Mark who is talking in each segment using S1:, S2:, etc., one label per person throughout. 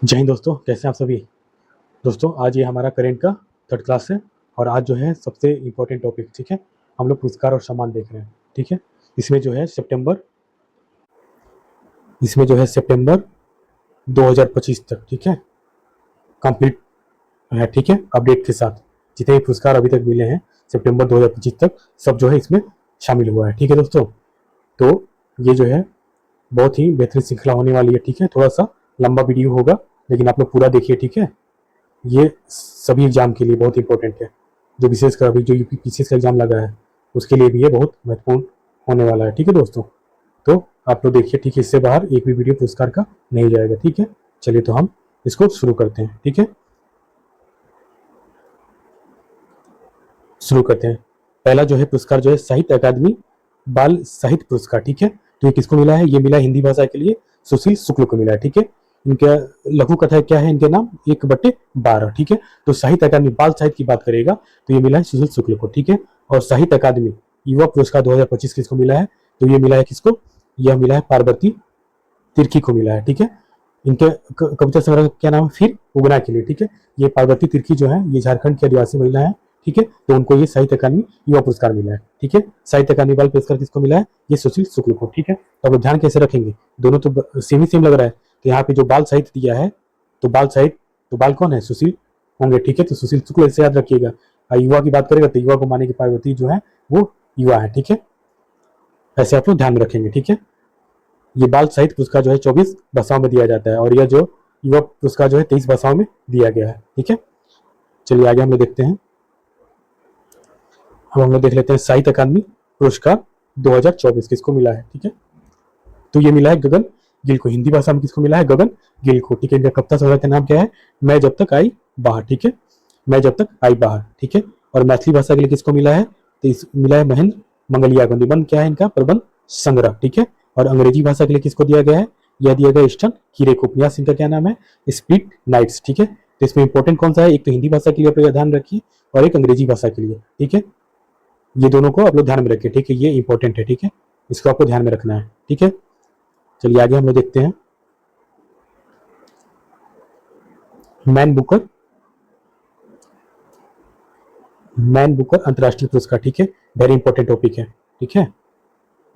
S1: जय हिंद दोस्तों, कैसे हैं आप सभी। दोस्तों आज ये हमारा करेंट का थर्ड क्लास है और आज जो है सबसे इम्पोर्टेंट टॉपिक, ठीक है, हम लोग पुरस्कार और सम्मान देख रहे हैं। ठीक है, इसमें जो है सितंबर 2025 तक, ठीक है, कंप्लीट है। ठीक है, अपडेट के साथ जितने भी पुरस्कार अभी तक मिले हैं सितंबर 2025 तक सब जो है इसमें शामिल हुआ है। ठीक है दोस्तों, तो ये जो है बहुत ही बेहतरीन श्रृंखला होने वाली है। ठीक है, थोड़ा सा लंबा वीडियो होगा लेकिन आप लोग पूरा देखिए। ठीक है, ये सभी एग्जाम के लिए बहुत इंपॉर्टेंट है। जो विशेषकर अभी जो यूपीपीसीएस का एग्जाम लगा है उसके लिए भी ये बहुत महत्वपूर्ण होने वाला है। ठीक है दोस्तों, तो आप लोग देखिए। ठीक है, इससे बाहर एक भी वीडियो पुरस्कार का नहीं जाएगा। ठीक है, चलिए तो हम इसको शुरू करते हैं। ठीक है, शुरू करते हैं। पहला जो है पुरस्कार जो है साहित्य अकादमी बाल साहित्य पुरस्कार। ठीक है, तो ये किसको मिला है? ये मिला हिंदी भाषा के लिए सुशील शुक्ल को मिला है। ठीक है, इनका लघु कथा क्या है? इनके नाम 1/12। ठीक है, तो साहित्य अकादमी बाल साहित्य की बात करेगा तो ये मिला है सुशील शुक्ल को। ठीक है, और साहित्य अकादमी युवा पुरस्कार 2025 किसको मिला है? तो ये मिला है किसको? यह मिला है पार्वती तिर्की को मिला है। ठीक है, इनके कविता संग्रह का क्या नाम है? फिर उगना के लिए। ठीक है, ये पार्वती तिर्की जो है ये झारखंड की आदिवासी महिला है। ठीक है, तो उनको ये साहित्य अकादमी युवा पुरस्कार मिला है। ठीक है, साहित्य अकादमी बाल पुरस्कार किसको मिला है? ये सुशील शुक्ल को। ठीक है, तो अब ध्यान कैसे रखेंगे? दोनों तो सेम ही सेम लग रहा है। तो यहाँ पे जो बाल साहित्य दिया है तो बाल साहित्य तो बाल कौन है? सुशील होंगे। ठीक है, तो सुशील शुक्ल ऐसे याद रखिएगा। युवा की बात करेगा तो युवा को माने की पार्वती जो है वो युवा है। ठीक है, ऐसे आप लोग ध्यान में रखेंगे। ठीक है, ये बाल साहित्य पुरस्कार जो है 24 भाषाओं में दिया जाता है और यह जो युवा पुरस्कार जो है 23 भाषाओं में दिया गया है। ठीक है, चलिए आगे हम लोग देखते हैं। अब हम लोग देख लेते हैं साहित्य अकादमी पुरस्कार 2024 किसको मिला है। ठीक है, तो ये मिला है गगन गिल को। हिंदी भाषा में किसको मिला है? गगन गिल को। ठीक है, इनका कविता संग्रह का नाम क्या है? मैं जब तक आई बाहर। ठीक है, मैं जब तक आई बाहर। ठीक है, और मैथिली भाषा के लिए किसको मिला है? तो मिला है महेंद्र मंगलिया को। निबंध क्या है इनका? प्रबंध संग्रह। ठीक है, और अंग्रेजी भाषा के लिए किसको दिया गया है? यह दिया गया ईस्टर्न कीरे को। उपन्यास इनका क्या नाम है? Split nights. ठीक है, तो इसमें इंपॉर्टेंट कौन सा है? एक तो हिंदी भाषा के लिए आप ध्यान रखिए और एक अंग्रेजी भाषा के लिए। ठीक है, ये दोनों को आप लोग ध्यान में रखिए। ठीक है, ये इंपॉर्टेंट है। ठीक है, इसको आपको ध्यान में रखना है। ठीक है, चलिए आगे हम लोग देखते हैं। मैन बुकर अंतर्राष्ट्रीय पुरस्कार। ठीक है, वेरी इंपॉर्टेंट टॉपिक है। ठीक है,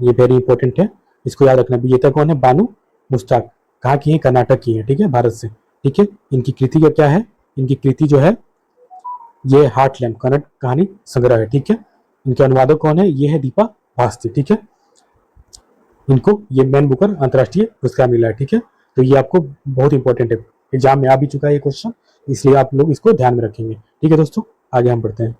S1: ये वेरी इंपॉर्टेंट है, इसको याद रखना। विजेता कौन है? बानू मुश्ताक। कहाँ की है? कर्नाटक की है। ठीक है, भारत से। ठीक है, इनकी कृति का क्या है? इनकी कृति जो है ये हार्ट लैम्प कन्नड़ कहानी संग्रह है। ठीक है, इनके अनुवादक कौन है? ये है दीपा भास्ती। ठीक है, इनको ये मैन बुकर अंतर्राष्ट्रीय पुरस्कार मिला है। ठीक है, तो ये आपको बहुत इंपॉर्टेंट है, एग्जाम में आ भी चुका है ये क्वेश्चन, इसलिए आप लोग इसको ध्यान में रखेंगे। ठीक है दोस्तों, आगे हम बढ़ते हैं।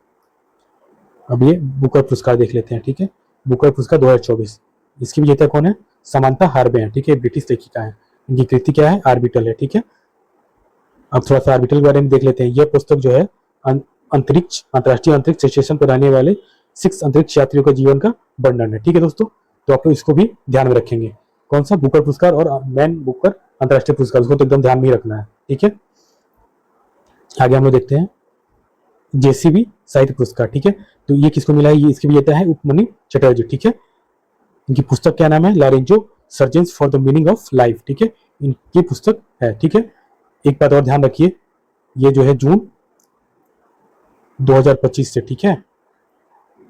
S1: अब ये बुकर पुरस्कार देख लेते हैं। ठीक है, बुकर पुरस्कार 2024 इसकी विजेता कौन है? समांथा हार्वे है। ठीक है, ब्रिटिश लेखिका है। इनकी कृति क्या है? आर्बिटल है। ठीक है, अब थोड़ा सा आर्बिटल के बारे में देख लेते हैं। यह पुस्तक जो है अंतर्राष्ट्रीय अंतरिक्ष स्टेशन पर रहने वाले 6 अंतरिक्ष यात्रियों का जीवन का वर्णन है। ठीक है दोस्तों, तो आप लोग इसको भी ध्यान में रखेंगे। कौन सा? बुकर पुरस्कार और मैन बुकर अंतर्राष्ट्रीय पुरस्कार, उसको तो एकदम ध्यान में ही रखना है। ठीक है, आगे हम लोग देखते हैं जेसीबी साहित्य पुरस्कार। ठीक है, तो ये किसको मिला है? ये इसकी विजेता है उपमन्यु चटर्जी। ठीक है, इनकी पुस्तक क्या नाम है? Lorenzo searches for the meaning of life. ठीक है, इनकी पुस्तक है। ठीक है, एक बात और ध्यान रखिए, ये जो है जून 2025 से, ठीक है,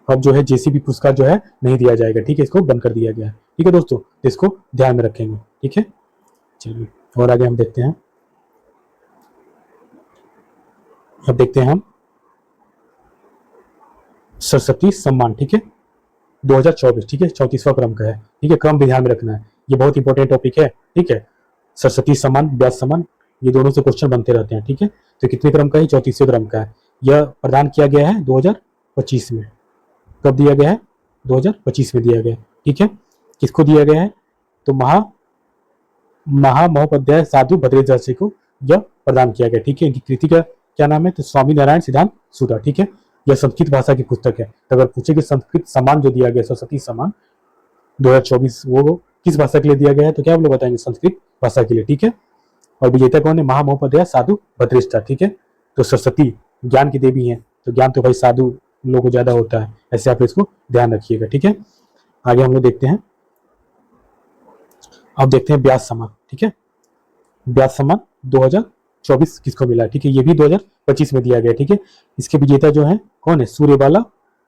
S1: अब जो है जेसीबी पुरस्कार जो है नहीं दिया जाएगा। ठीक है, इसको बंद कर दिया गया है। ठीक है दोस्तों, तो इसको ध्यान में रखेंगे। ठीक है, चलिए और आगे हम देखते हैं। अब देखते हैं हम सरस्वती सम्मान। ठीक है, 2024। ठीक है, 34वां क्रम का है। ठीक है, क्रम भी ध्यान में रखना है, ये बहुत इंपॉर्टेंट टॉपिक है। ठीक है, सरस्वती सम्मान व्यास सम्मान ये दोनों से क्वेश्चन बनते रहते हैं। ठीक है, तो कितने क्रम का है? 34वें क्रम का है। यह प्रदान किया गया है 2025 में। कब दिया गया है? 2025 में दिया गया। ठीक है, किसको दिया गया है? तो महामहोपाध्याय साधु भद्रेश जी को यह प्रदान किया गया। ठीक है, इनकी कृति का क्या नाम है? तो स्वामी नारायण सिद्धांत सुधा। ठीक है, यह संस्कृत भाषा की पुस्तक है। तो अगर पूछे कि संस्कृत सम्मान जो दिया गया सरस्वती सम्मान 2024 वो किस भाषा के लिए दिया गया है, तो क्या आप लोग बताएंगे? संस्कृत भाषा के लिए। ठीक है, और विजेता कौन है? महामहोपाध्याय साधु भद्रेश। ठीक है, तो सरस्वती ज्ञान की देवी है, तो ज्ञान तो भाई साधु लोगों को ज्यादा होता है, ऐसे आप इसको ध्यान रखिएगा। ठीक है, आगे हम लोग देखते हैं। अब देखते हैं व्यास सम्मान। ठीक है, ब्याज सम्मान 2024 किसको मिला है, ठीक है, ये भी 2025 में दिया गया, ठीक है। इसके विजेता जो है कौन है, सूर्यबाला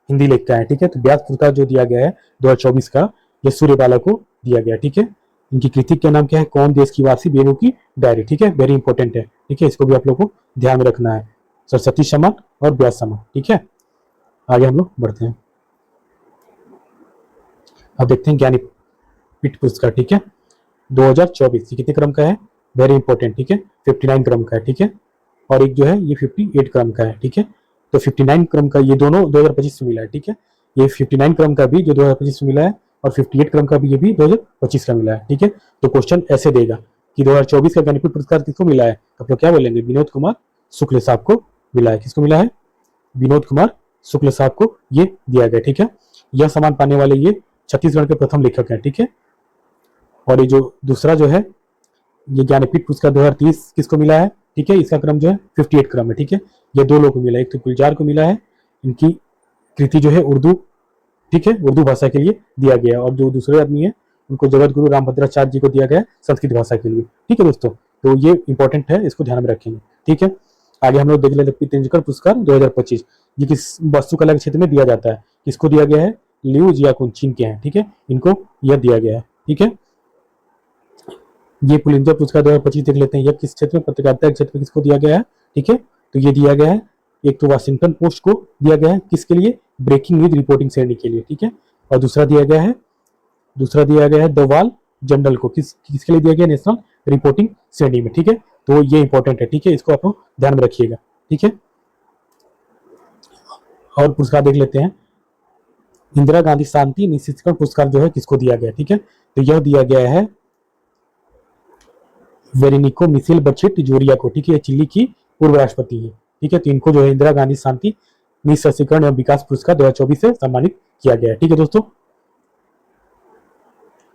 S1: हिंदी लेख का है, ठीक है। तो ब्याज पुरस्कार जो दिया गया है 2024 का, ये सूर्यबाला को दिया गया, ठीक है। इनकी कृति का नाम क्या है, कौन देश की वासी बेबू की डायरी, ठीक है, वेरी इंपॉर्टेंट है, ठीक है, इसको भी आप लोग को ध्यान में रखना है, सरस्वती सम्मान और ब्याज सम्मान, ठीक है। आगे हम लोग बढ़ते हैं, अब देखते हैं ज्ञानपीठ पुरस्कार, ठीक है, 2024 ये कितने क्रम का है, वेरी इंपॉर्टेंट, ठीक है, 59 क्रम का है, ठीक है। और एक जो है ये 58 क्रम का है, ठीक है। तो 59 क्रम का ये दोनों 2025 में मिला है, ठीक है। ये 59 क्रम का भी जो 2025 में मिला है और 58 क्रम का भी ये भी 2025 का मिला है, ठीक है। तो क्वेश्चन ऐसे देगा कि 2024 का ज्ञानपीठ पुरस्कार किसको मिला है, तो आप लोग क्या बोलेंगे, विनोद कुमार शुक्ल साहब को मिला है। किसको मिला है, विनोद कुमार शुक्ल साहब को ये दिया गया, ठीक है। यह सम्मान पाने वाले ये छत्तीसगढ़ के प्रथम लेखक हैं, ठीक है। और ये जो दूसरा जो है ये ज्ञानपीठ पुरस्कार 2030 किसको मिला है, ठीक है, इसका क्रम जो है 58 क्रम है, ठीक है। ये दो लोगों को मिला है, एक तो गुलजार को मिला है, इनकी कृति जो है उर्दू, ठीक है, उर्दू भाषा के लिए दिया गया, और जो दूसरे आदमी है उनको जगत गुरु रामभद्राचार्य जी को दिया गया संस्कृत भाषा के लिए, ठीक है दोस्तों। तो ये इंपॉर्टेंट है, इसको ध्यान में रखेंगे, ठीक है। आगे हम लोग देख लेते हैं तेंदुलकर पुरस्कार 2025, ये किस वास्तुकला के क्षेत्र में दिया जाता है, किसको दिया गया है, लियू जियाकुन चीन के हैं, ठीक है, इनको यह दिया गया है, ठीक है। ये पुलित्जर पुरस्कार 2025 देख लेते हैं, यह किस क्षेत्र में, पत्रकारिता के क्षेत्र में किसको दिया गया है, ठीक है। तो ये दिया गया है एक तो वाशिंगटन पोस्ट को दिया गया है, किसके लिए, ब्रेकिंग न्यूज रिपोर्टिंग श्रेणी के लिए, ठीक है। और दूसरा दिया गया है द वॉल जर्नल को, किसके लिए दिया गया, नेशनल रिपोर्टिंग श्रेणी में, ठीक है। तो ये इंपॉर्टेंट है, ठीक है, इसको आप ध्यान में रखिएगा, ठीक है। और पुरस्कार देख लेते हैं, इंदिरा गांधी शांति निशिक्षण पुरस्कार जो है किसको दिया गया, ठीक है। तो यह दिया गया है वेरिनिको मिशेल बचेट जोरिया को, ठीक है, चिली की पूर्व राष्ट्रपति है, ठीक है। तो इनको जो है इंदिरा गांधी शांति निःशस्त्रीकरण एवं विकास पुरस्कार 2024 से सम्मानित किया गया है, ठीक है दोस्तों।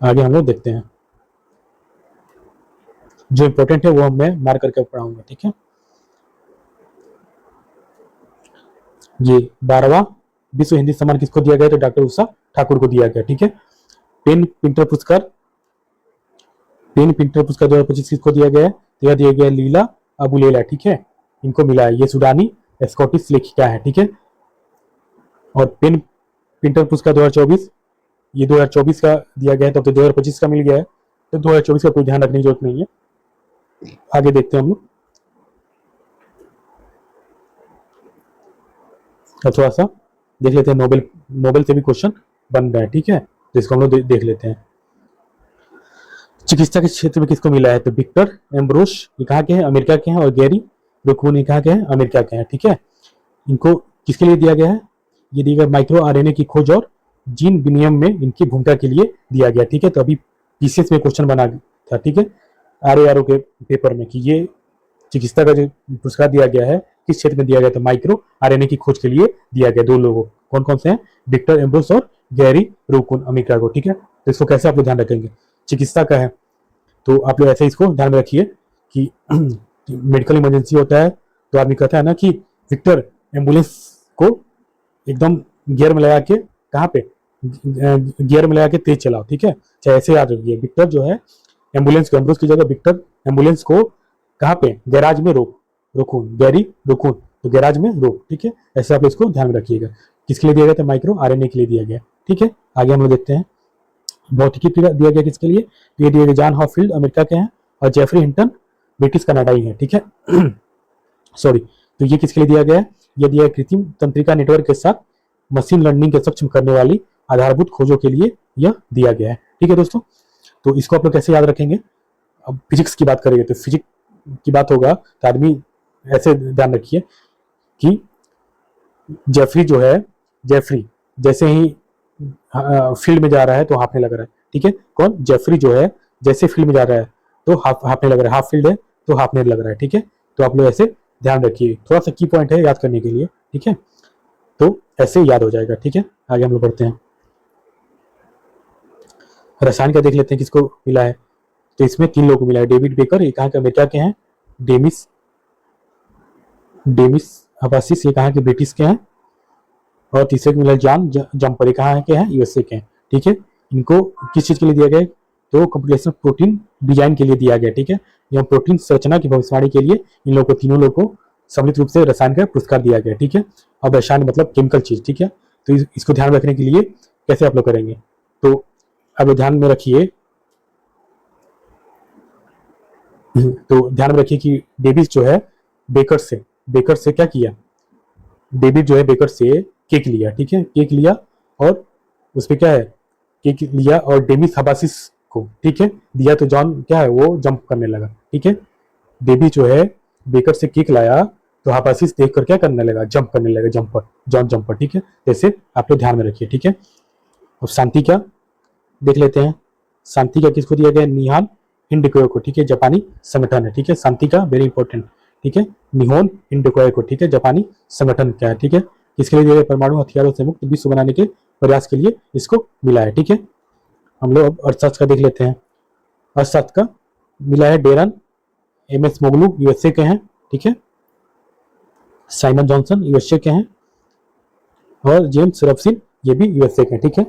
S1: आगे हम लोग देखते हैं, जो इंपॉर्टेंट है वो मैं मार करके पढ़ाऊंगा, ठीक है। ये 12वां विश्व हिंदी सम्मान किसको दिया गया, तो डॉक्टर उषा ठाकुर को दिया गया, ठीक है। पेन पिंटर पुरस्कार 2025 किसको दिया गया है, तो यह दिया गया लीला अबुलेला, ठीक है, इनको मिला है, ये सुडानी स्कॉटिश लेखिका है, ठीक है। और पेन पिंटर पुरस्कार 2024 ये 2024 का दिया गया है, तब तो 2025 का मिल गया है, तो 2024 का कोई ध्यान रखने की जरूरत नहीं है। आगे देखते हैं हम लोग, थोड़ा सा देख लेते हैं, नोबेल से भी क्वेश्चन बन रहे हैं, ठीक है, तो इसको हम लोग देख लेते हैं। चिकित्सा के क्षेत्र में किसको मिला है, तो विक्टर एम्ब्रोस ये कहाँ के हैं, अमेरिका के हैं, और गैरी रुकून ये कहाँ के हैं, अमेरिका के हैं, ठीक है। इनको किसके लिए दिया गया है, ये दिया गया माइक्रो आरएनए की खोज और जीन विनिमय में इनकी भूमिका के लिए दिया गया, ठीक है। तो अभी पीसीएस में क्वेश्चन बना था, ठीक है, आरओआरओ के पेपर में, कि ये चिकित्सा का जो पुरस्कार दिया गया है किस क्षेत्र में दिया गया, तो माइक्रो आरएनए की खोज के लिए दिया गया, दो लोगों, कौन कौन से हैं, विक्टर एम्ब्रोस और गैरी रुकून अमेरिका को, ठीक है। तो इसको कैसे आप लोग ध्यान रखेंगे, चिकित्सा का है तो आप लोग ऐसे इसको ध्यान में रखिए कि मेडिकल इमरजेंसी होता है तो आदमी कहता है ना कि विक्टर एम्बुलेंस को एकदम गियर में लगा के, कहाँ पे, गियर में लगा के तेज चलाओ, ठीक है, चाहे ऐसे याद रखिए, विक्टर जो है एम्बुलेंस को, एम्ब्रोस की जगह विक्टर एम्बुलेंस को कहाँ पे, गैराज में रोको, गैरी रुकून, तो गैराज में रोक, ठीक है, ऐसे आप इसको ध्यान में रखिएगा। किसके लिए दिया गया था, माइक्रो आरएनए के लिए दिया गया, ठीक है। आगे हम लोग देखते हैं, भौतिकी दिया गया किसके लिए, तो ये दिया गया जॉन हॉफील्ड अमेरिका के हैं, और जेफरी हिंटन ब्रिटिश कनाडाई हैं, ठीक है। सॉरी, तो ये किसके लिए दिया गया है, ये दिया है कृत्रिम तंत्रिका नेटवर्क के साथ मशीन लर्निंग के सक्षम करने वाली आधारभूत खोजों के लिए यह दिया गया है, ठीक है दोस्तों। तो इसको आप लोग कैसे याद रखेंगे, अब फिजिक्स की बात करेंगे तो फिजिक्स की बात होगा तो आदमी ऐसे ध्यान रखिए कि जेफरी जो है, जेफरी जैसे ही फील्ड में जा रहा है तो हाफने लग रहा है, ठीक है, कौन, जेफरी जो है जैसे फील्ड में जा रहा है तो हाफने लग रहा है, हाफ फील्ड है तो हाफने लग रहा है, ठीक है। तो आप लोग ऐसे ध्यान रखिए, थोड़ा सा की पॉइंट है याद करने के लिए, ठीक है, तो ऐसे याद हो जाएगा, ठीक है। आगे हम लोग बढ़ते हैं, रसायन का देख लेते हैं किसको मिला है, तो इसमें 3 लोगों को मिला है, डेविड बेकर ये कहाँ के, अमेरिका के हैं, डेमिस हबासिस ये कहाँ के, ब्रिटिश के हैं, और तीसरे को मिला जॉन जम्पर ये कहाँ के हैं, यूएसए के हैं, ठीक है। इनको किस चीज के लिए दिया गया, तो कंप्यूटेशनल प्रोटीन डिजाइन के लिए दिया गया, ठीक है। एवं प्रोटीन संरचना की भविष्यवाणी के लिए इन लोगों को, तीनों लोगों को सम्मिलित रूप से रसायन का पुरस्कार दिया गया, ठीक है। अब रसायन मतलब केमिकल चीज, ठीक है। तो इसको ध्यान रखने के लिए कैसे आप लोग करेंगे, तो अब ध्यान में रखिए, तो ध्यान में रखिए कि डेविस जो है बेकर से क्या किया, डेविड जो है बेकर से केक लिया, ठीक है, केक लिया और उसपे क्या है, केक लिया और डेमिस हबासिस को, ठीक है, दिया, तो जॉन क्या है वो जंप करने लगा, ठीक है। डेवी जो है बेकर से केक लाया तो हबासिस देख कर क्या करने लगा, जंप करने लगा, जंपर, जॉन जंपर, ठीक है। जैसे आप लोग ध्यान में रखिए, ठीक है। अब शांति क्या देख लेते हैं, शांति का किसको दिया गया, निहान हिंडकोय को, ठीक है, जापानी संगठन है, ठीक है। शांति का वेरी इंपॉर्टेंट, ठीक है, निहोन हिंडकोय को, ठीक है, जापानी संगठन क्या है, ठीक है। इसके लिए दिया गया परमाणु हथियारों से मुक्त विश्व बनाने के प्रयास के लिए इसको मिला है, ठीक है। हम लोग अब अर्थशास्त्र का देख लेते हैं। अर्थशास्त्र का मिला है डेरन एमएस मोगलू यूएसए के हैं, ठीक है, साइमन जॉनसन यूएसए के हैं और जेम्स रफसिन ये भी यूएसए के हैं, ठीक है।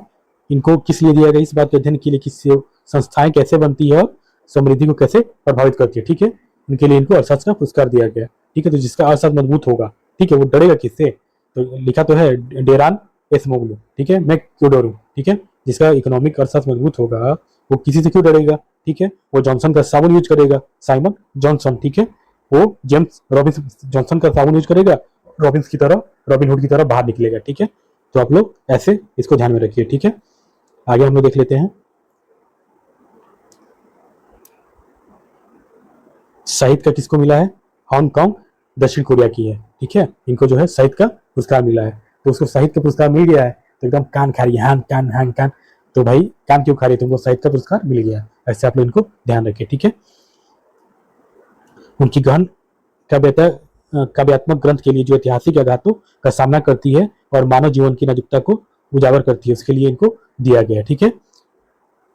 S1: इनको किस लिए दिया गया, इस बात के अध्ययन के लिए कि संस्थाएं कैसे बनती है और समृद्धि को कैसे प्रभावित करती है, ठीक है। इनके लिए इनको अर्थशास्त्र का पुरस्कार दिया गया, ठीक है। तो जिसका अर्थशास्त्र मजबूत होगा, ठीक है, वो डरेगा किससे, तो लिखा तो है डेरान एस मोगलू, ठीक है, मैं क्यों डरूं, ठीक है। जिसका इकोनॉमिक अर्थशास्त्र मजबूत होगा वो किसी से क्यों डरेगा, ठीक है। वो जॉनसन का साबुन यूज करेगा, साइमन जॉनसन, ठीक है। वो जेम्स रॉबिन्स जॉनसन का साबुन यूज करेगा, रॉबिन्स की तरह, रॉबिन हुड की तरह बाहर निकलेगा, ठीक है। तो आप लोग ऐसे इसको ध्यान में रखिए, ठीक है। आगे हम लोग देख लेते हैं, साहित्य का किसको मिला है, हांगकांग दक्षिण कोरिया की है, ठीक है। इनको जो है साहित्य का पुरस्कार मिला है, तो उसको साहित्य का पुरस्कार मिल गया है तो एकदम कान खा रही है, कान, तो भाई कान क्यों खा रही है, तुमको साहित्य का पुरस्कार मिल गया है, ऐसे आप लोग इनको ध्यान रखिए, ठीक है। उनकी गहन काव्यात्मक ग्रंथ के लिए जो ऐतिहासिक आघातों का सामना करती है और मानव जीवन की नाजुकता को उजागर करती है, उसके लिए इनको दिया गया है, ठीक है।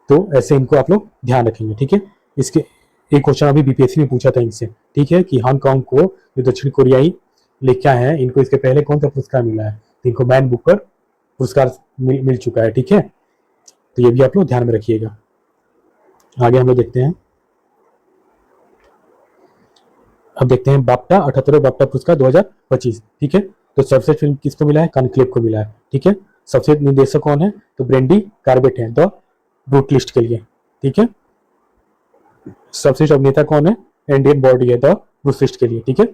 S1: तो ऐसे इनको आप लोग ध्यान रखेंगे, ठीक है। इसके एक क्वेश्चन अभी बीपीएससी में पूछा था इनसे, ठीक है, कि हांगकांग को जो दक्षिण कोरियाई लेखिका है, इनको इसके पहले कौन सा पुरस्कार मिला है, तो इनको मैन बुकर पुरस्कार मिल चुका है, ठीक है। तो ये भी आप लोग ध्यान में रखिएगा। आगे हम लोग देखते हैं, अब देखते हैं बाफ्टा 78वां बाफ्टा पुरस्कार 2025, ठीक है। तो सर्वश्रेष्ठ फिल्म किसको मिला है, कॉन्क्लेव को मिला है, ठीक है। सर्वश्रेष्ठ निर्देशक कौन है, तो ब्रेंडी कार्बेट है द ब्रूटलिस्ट के लिए, ठीक है। सर्वश्रेष्ठ अभिनेता कौन है, एंडियन बॉडी है द ब्रूटलिस्ट के लिए, ठीक है।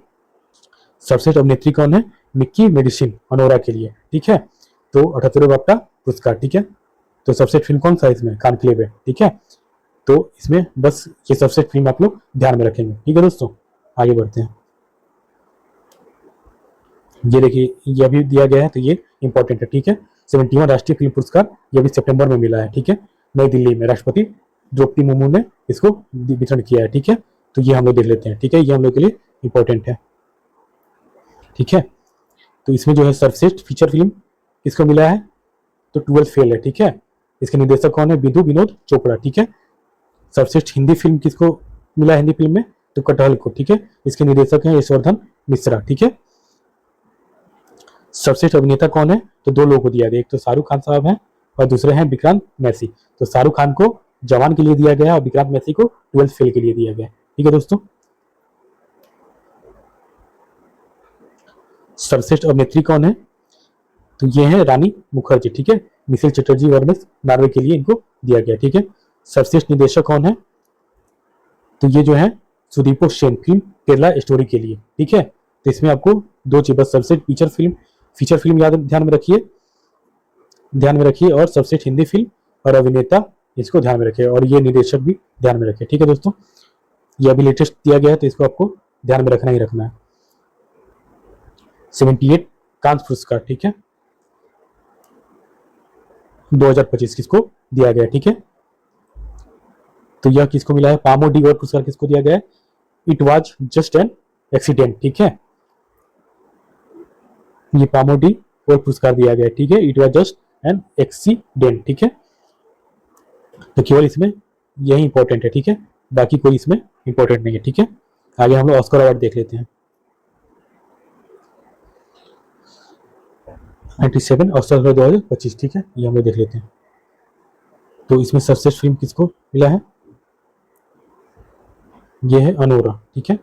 S1: सर्वश्रेष्ठ अभिनेत्री कौन है, मिक्की मेडिसिन अनोरा के लिए, ठीक है। तो 78वां बाफ्टा पुरस्कार, ठीक है। तो सर्वश्रेष्ठ फिल्म कौन सा है इसमें, कॉन्क्लेव है, ठीक है। तो इसमें बस ये सर्वश्रेष्ठ फिल्म आप लोग ध्यान में रखेंगे, ठीक है दोस्तों। आगे बढ़ते हैं, ये देखिए ये अभी दिया गया है तो ये इंपॉर्टेंट है, ठीक है। 71वां राष्ट्रीय फिल्म पुरस्कार ये अभी सितंबर में मिला है, ठीक है, नई दिल्ली में राष्ट्रपति द्रौपदी मुर्मू ने इसको वितरण किया है, ठीक है। तो ये हम लोग देख लेते हैं, ठीक है, ये हम लोग के लिए इंपॉर्टेंट है, ठीक है। तो इसमें जो है सर्वश्रेष्ठ फीचर फिल्म किसको मिला है, तो 12 फेल है, ठीक है। इसके निर्देशक कौन है, विधु विनोद चोपड़ा, ठीक है। सर्वश्रेष्ठ हिंदी फिल्म किसको मिला है, हिंदी फिल्म में, तो कटहल को, ठीक है। इसके निर्देशक हैं यशवर्धन मिश्रा, ठीक है। सर्वश्रेष्ठ अभिनेता कौन है, तो दो लोगों को दिया गया, एक तो शाहरुख खान साहब हैं और दूसरे हैं विक्रांत मैसी। तो शाहरुख खान को जवान के लिए दिया गया और विक्रांत मैसी को 12 फेल के लिए दिया गया, ठीक है दोस्तों। सर्वश्रेष्ठ अभिनेत्री कौन है, तो ये है रानी मुखर्जी, ठीक है। मिशेल चटर्जी वर्मेस नॉर्वे के लिए इनको दिया गया, ठीक है। सर्वश्रेष्ठ निर्देशक कौन है, तो ये जो है सुदीपो सेन फिल्म केरला स्टोरी के लिए, ठीक है। तो इसमें आपको दो चीज बस, सर्वश्रेष्ठ फीचर फिल्म याद ध्यान में रखिए और सर्वश्रेष्ठ हिंदी फिल्म और अभिनेता इसको ध्यान में रखिए और ये निर्देशक भी ध्यान में रखिए, ठीक है दोस्तों। ये अभी लेटेस्ट दिया गया है तो इसको आपको ध्यान में रखना ही रखना है। 78 कांस पुरस्कार, ठीक है, 2025 किसको दिया गया, ठीक है। तो यह किसको मिला है, पामो डी और पुरस्कार किसको दिया गया है, it was just an accident, ठीक है। ये पामो डी और पुरस्कार दिया गया है, ठीक है, it was just an accident, ठीक है। तो केवल इसमें यही इंपॉर्टेंट है, ठीक है, बाकी कोई इसमें इंपॉर्टेंट नहीं है, ठीक है। आगे हम लोग ऑस्कर अवार्ड देख लेते हैं। 97 ऑस्कर 2025, ठीक है, ये हम लोग देख लेते हैं। तो इसमें सर्वश्रेष्ठ फिल्म किसको मिला है? ये है अनोरा, ठीक है।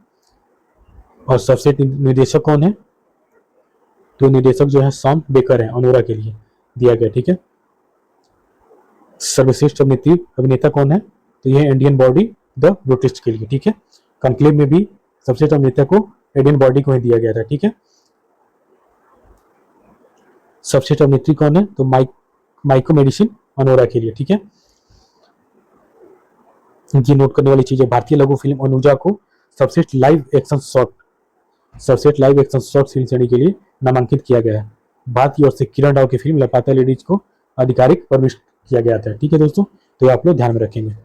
S1: और सर्वश्रेष्ठ निर्देशक कौन है? तो निर्देशक जो है सॉम बेकर है, अनोरा के लिए दिया गया, ठीक है। सर्वश्रेष्ठ अभिनेत्री अभिनेता कौन है? तो ये है इंडियन बॉडी द प्रोटेस्ट के लिए, ठीक है। कॉन्क्लेव में भी सर्वश्रेष्ठ अभिनेता को इंडियन बॉडी को ही दिया गया था, ठीक है। सर्वश्रेष्ठ अभिनेत्री कौन है? तो माइको मेडिसिन अनोरा के लिए, ठीक है। ये नोट करने वाली चीज है, भारतीय लघु फिल्म अनुजा को सर्वश्रेष्ठ लाइव एक्शन शॉर्ट फिल्म श्रेणी के लिए नामांकित किया गया है। भारत की ओर से किरण राव की फिल्म लापता लेडीज को आधिकारिक प्रविष्ट किया गया था, ठीक है दोस्तों। तो ये आप लोग ध्यान में रखेंगे।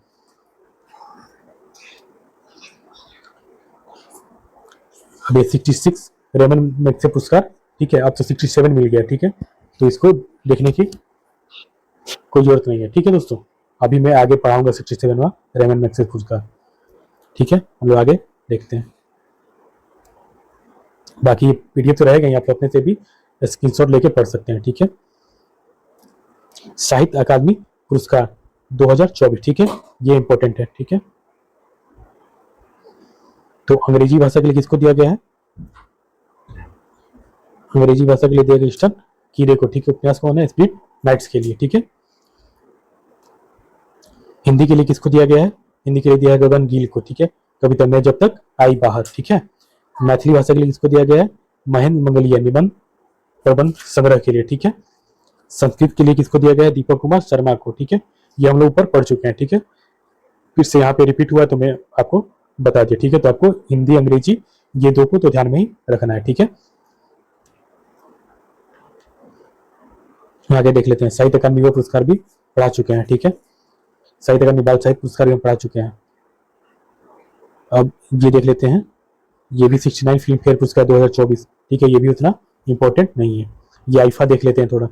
S1: अब 66 रेमन मैग्सेसे पुरस्कार, ठीक है। अब तो 67 मिल गया, ठीक है। तो इसको देखने की कोई जरूरत नहीं है, ठीक है दोस्तों। अभी मैं आगे पढ़ाऊंगा 67वां रेमन मैग्सेसे पुरस्कार, ठीक है। हम लोग आगे देखते हैं। बाकी पीडीएफ तो रहेगा ही, आप अपने से भी स्क्रीनशॉट लेके पढ़ सकते हैं, ठीक है। साहित्य अकादमी पुरस्कार 2024, ठीक है। ये इंपॉर्टेंट है, ठीक है। तो अंग्रेजी भाषा के लिए किसको दिया गया है? अंग्रेजी भाषा के लिए दिया गया ईस्टर्न कीरे को, ठीक है। उपन्यास कौन है? स्प्लिट नाइट्स के लिए, ठीक है। हिंदी के लिए किसको दिया गया है? हिंदी के लिए दिया है गगन गिल को, ठीक है। कविता मैं जब तक आई बाहर, ठीक है। मैथिली भाषा के लिए किसको दिया गया है? महेंद्र मंगलिया निबंध प्रबंध संग्रह के लिए, ठीक है। संस्कृत के लिए किसको दिया गया है? दीपक कुमार शर्मा को, ठीक है। ये हम लोग ऊपर पढ़ चुके हैं, ठीक है। फिर से यहाँ पे रिपीट हुआ तो मैं आपको बता दिया, ठीक है। तो आपको हिंदी अंग्रेजी ये दो को तो ध्यान में ही रखना है, ठीक है। आगे देख लेते हैं। साहित्य अकादमी युवा पुरस्कार भी पढ़ा चुके हैं, ठीक है। साहित्य अकादमी बाल साहित्य पुरस्कार भी हम पढ़ा चुके हैं। अब ये देख लेते हैं, ये भी 69 फिल्म फेयर पुरस्कार 2024, ठीक है। ये भी उतना इंपॉर्टेंट नहीं है। ये आईफा देख लेते हैं थोड़ा,